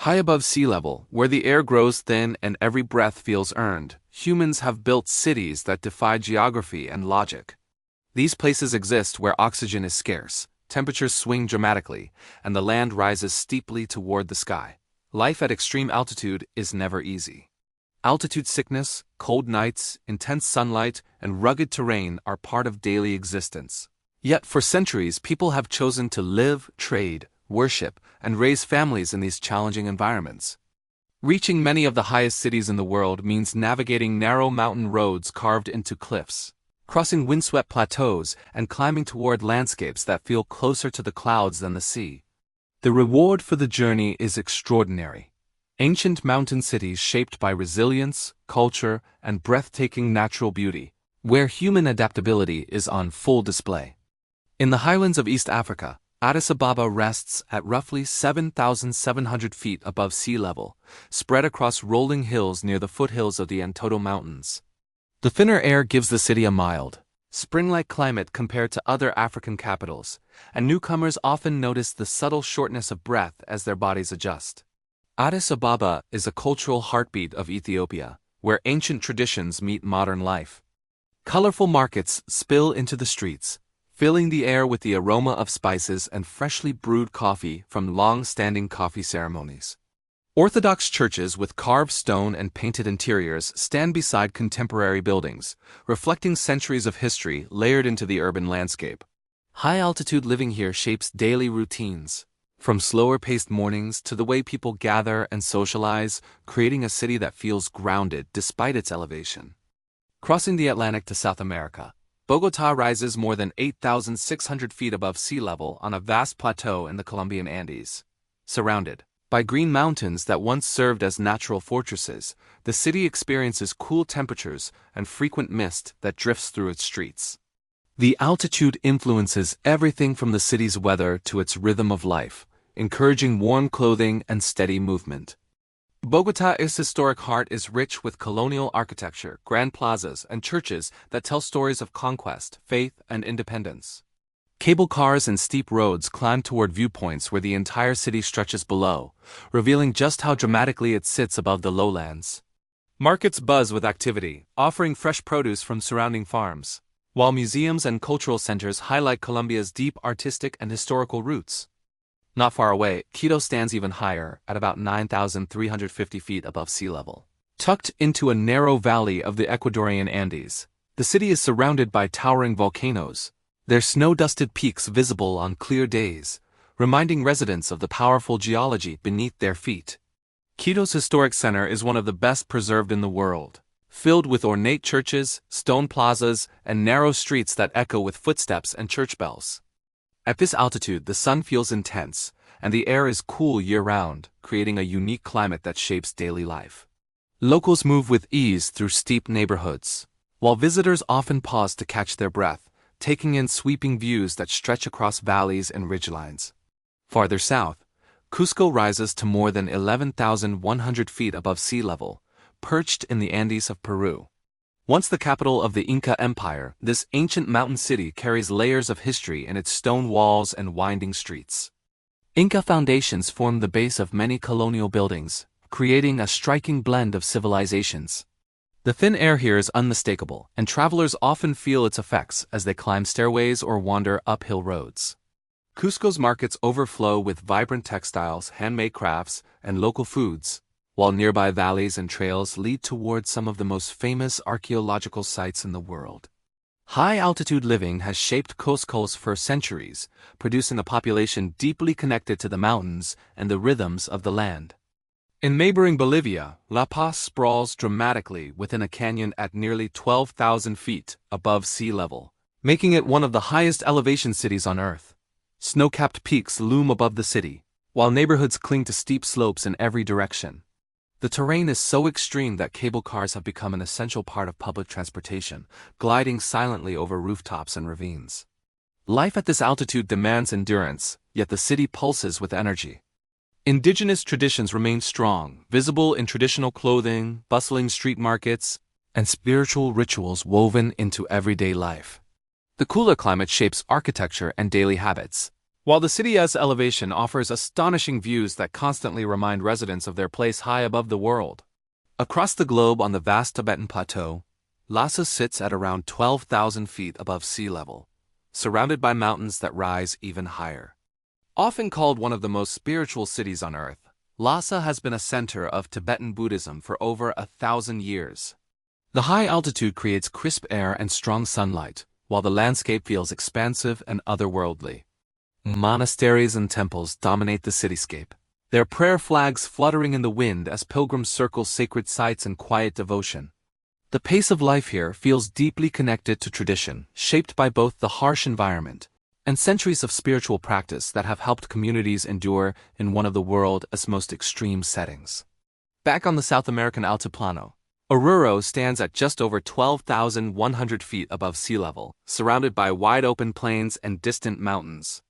High above sea level, where the air grows thin and every breath feels earned, humans have built cities that defy geography and logic. These places exist where oxygen is scarce, temperatures swing dramatically, and the land rises steeply toward the sky. Life at extreme altitude is never easy. Altitude sickness, cold nights, intense sunlight, and rugged terrain are part of daily existence. Yet for centuries, people have chosen to live, trade, worship, and raise families in these challenging environments. Reaching many of the highest cities in the world means navigating narrow mountain roads carved into cliffs, crossing windswept plateaus, and climbing toward landscapes that feel closer to the clouds than the sea. The reward for the journey is extraordinary. Ancient mountain cities shaped by resilience, culture, and breathtaking natural beauty, where human adaptability is on full display. In the highlands of East Africa, Addis Ababa rests at roughly 7,700 feet above sea level, spread across rolling hills near the foothills of the Antoto Mountains. The thinner air gives the city a mild, spring-like climate compared to other African capitals, and newcomers often notice the subtle shortness of breath as their bodies adjust. Addis Ababa is a cultural heartbeat of Ethiopia, where ancient traditions meet modern life. Colorful markets spill into the streets, filling the air with the aroma of spices and freshly brewed coffee from long-standing coffee ceremonies. Orthodox churches with carved stone and painted interiors stand beside contemporary buildings, reflecting centuries of history layered into the urban landscape. High-altitude living here shapes daily routines, from slower-paced mornings to the way people gather and socialize, creating a city that feels grounded despite its elevation. Crossing the Atlantic to South America, Bogotá rises more than 8,600 feet above sea level on a vast plateau in the Colombian Andes. Surrounded by green mountains that once served as natural fortresses, the city experiences cool temperatures and frequent mist that drifts through its streets. The altitude influences everything from the city's weather to its rhythm of life, encouraging warm clothing and steady movement. Bogotá's historic heart is rich with colonial architecture, grand plazas, and churches that tell stories of conquest, faith, and independence. Cable cars and steep roads climb toward viewpoints where the entire city stretches below, revealing just how dramatically it sits above the lowlands. Markets buzz with activity, offering fresh produce from surrounding farms, while museums and cultural centers highlight Colombia's deep artistic and historical roots. Not far away, Quito stands even higher, at about 9,350 feet above sea level. Tucked into a narrow valley of the Ecuadorian Andes, the city is surrounded by towering volcanoes, their snow-dusted peaks visible on clear days, reminding residents of the powerful geology beneath their feet. Quito's historic center is one of the best preserved in the world, filled with ornate churches, stone plazas, and narrow streets that echo with footsteps and church bells. At this altitude, the sun feels intense, and the air is cool year-round, creating a unique climate that shapes daily life. Locals move with ease through steep neighborhoods, while visitors often pause to catch their breath, taking in sweeping views that stretch across valleys and ridgelines. Farther south, Cusco rises to more than 11,100 feet above sea level, perched in the Andes of Peru. Once the capital of the Inca Empire, this ancient mountain city carries layers of history in its stone walls and winding streets. Inca foundations formed the base of many colonial buildings, creating a striking blend of civilizations. The thin air here is unmistakable, and travelers often feel its effects as they climb stairways or wander uphill roads. Cusco's markets overflow with vibrant textiles, handmade crafts, and local foods, while nearby valleys and trails lead towards some of the most famous archaeological sites in the world. High-altitude living has shaped Cusco for centuries, producing a population deeply connected to the mountains and the rhythms of the land. In neighboring Bolivia, La Paz sprawls dramatically within a canyon at nearly 12,000 feet above sea level, making it one of the highest elevation cities on Earth. Snow-capped peaks loom above the city, while neighborhoods cling to steep slopes in every direction. The terrain is so extreme that cable cars have become an essential part of public transportation, gliding silently over rooftops and ravines. Life at this altitude demands endurance, yet the city pulses with energy. Indigenous traditions remain strong, visible in traditional clothing, bustling street markets, and spiritual rituals woven into everyday life. The cooler climate shapes architecture and daily habits. While the city's elevation offers astonishing views that constantly remind residents of their place high above the world. Across the globe on the vast Tibetan Plateau, Lhasa sits at around 12,000 feet above sea level, surrounded by mountains that rise even higher. Often called one of the most spiritual cities on earth, Lhasa has been a center of Tibetan Buddhism for over 1,000 years. The high altitude creates crisp air and strong sunlight, while the landscape feels expansive and otherworldly. Monasteries and temples dominate the cityscape, their prayer flags fluttering in the wind as pilgrims circle sacred sites in quiet devotion. The pace of life here feels deeply connected to tradition, shaped by both the harsh environment and centuries of spiritual practice that have helped communities endure in one of the world's most extreme settings. Back on the South American Altiplano, Oruro stands at just over 12,100 feet above sea level, surrounded by wide-open plains and distant mountains.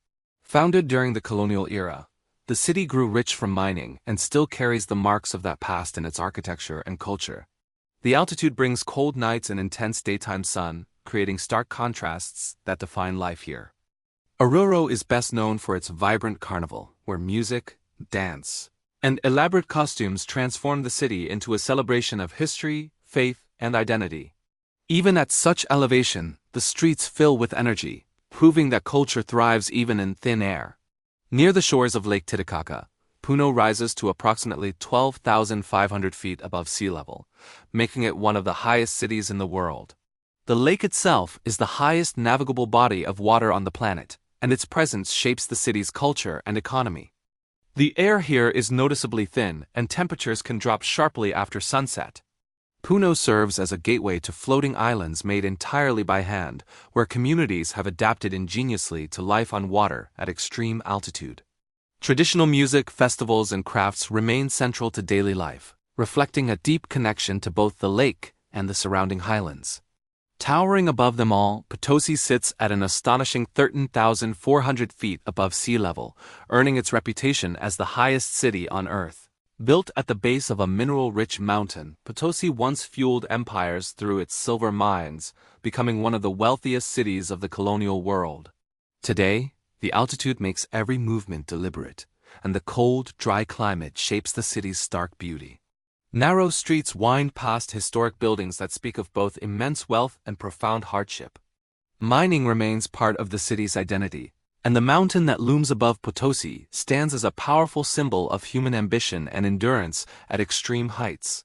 Founded during the colonial era, the city grew rich from mining and still carries the marks of that past in its architecture and culture. The altitude brings cold nights and intense daytime sun, creating stark contrasts that define life here. Oruro is best known for its vibrant carnival, where music, dance, and elaborate costumes transform the city into a celebration of history, faith, and identity. Even at such elevation, the streets fill with energy, proving that culture thrives even in thin air. Near the shores of Lake Titicaca, Puno rises to approximately 12,500 feet above sea level, making it one of the highest cities in the world. The lake itself is the highest navigable body of water on the planet, and its presence shapes the city's culture and economy. The air here is noticeably thin, and temperatures can drop sharply after sunset. Puno serves as a gateway to floating islands made entirely by hand, where communities have adapted ingeniously to life on water at extreme altitude. Traditional music, festivals, and crafts remain central to daily life, reflecting a deep connection to both the lake and the surrounding highlands. Towering above them all, Potosi sits at an astonishing 13,400 feet above sea level, earning its reputation as the highest city on Earth. Built at the base of a mineral-rich mountain, Potosi once fueled empires through its silver mines, becoming one of the wealthiest cities of the colonial world. Today, the altitude makes every movement deliberate, and the cold, dry climate shapes the city's stark beauty. Narrow streets wind past historic buildings that speak of both immense wealth and profound hardship. Mining remains part of the city's identity, and the mountain that looms above Potosi stands as a powerful symbol of human ambition and endurance at extreme heights.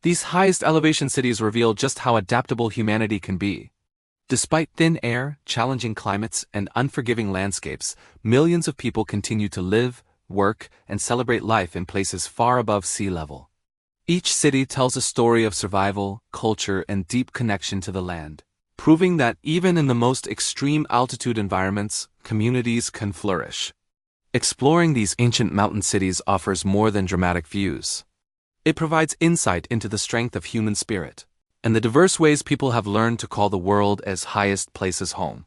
These highest elevation cities reveal just how adaptable humanity can be. Despite thin air, challenging climates, and unforgiving landscapes, millions of people continue to live, work, and celebrate life in places far above sea level. Each city tells a story of survival, culture, and deep connection to the land, proving that even in the most extreme altitude environments, communities can flourish. Exploring these ancient mountain cities offers more than dramatic views. It provides insight into the strength of human spirit and the diverse ways people have learned to call the world as highest places home.